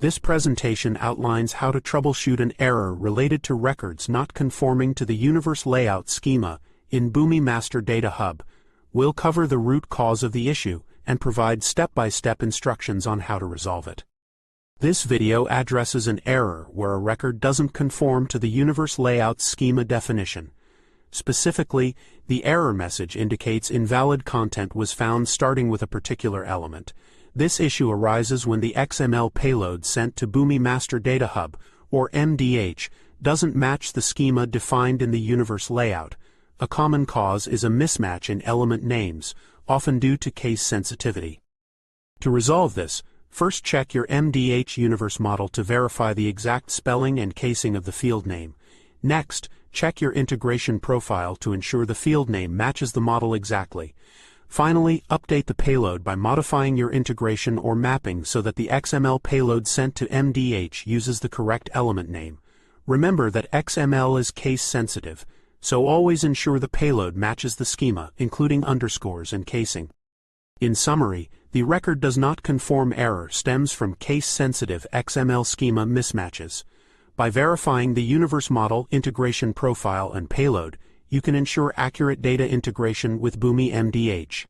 This presentation outlines how to troubleshoot an error related to records not conforming to the universe layout schema in Boomi Master Data Hub. We'll cover the root cause of the issue and provide step-by-step instructions on how to resolve it. This video addresses an error where a record doesn't conform to the universe layout schema definition. Specifically, the error message indicates invalid content was found starting with a particular element. This issue arises when the XML payload sent to Boomi Master Data Hub, or MDH, doesn't match the schema defined in the universe layout. A common cause is a mismatch in element names, often due to case sensitivity. To resolve this, first check your MDH universe model to verify the exact spelling and casing of the field name. Next, check your integration profile to ensure the field name matches the model exactly. Finally, update the payload by modifying your integration or mapping so that the XML payload sent to MDH uses the correct element name. Remember that XML is case sensitive, so always ensure the payload matches the schema, including underscores and casing. In summary, the record does not conform error stems from case-sensitive XML schema mismatches. By verifying the universe model, integration profile, and payload, you can ensure accurate data integration with Boomi MDH.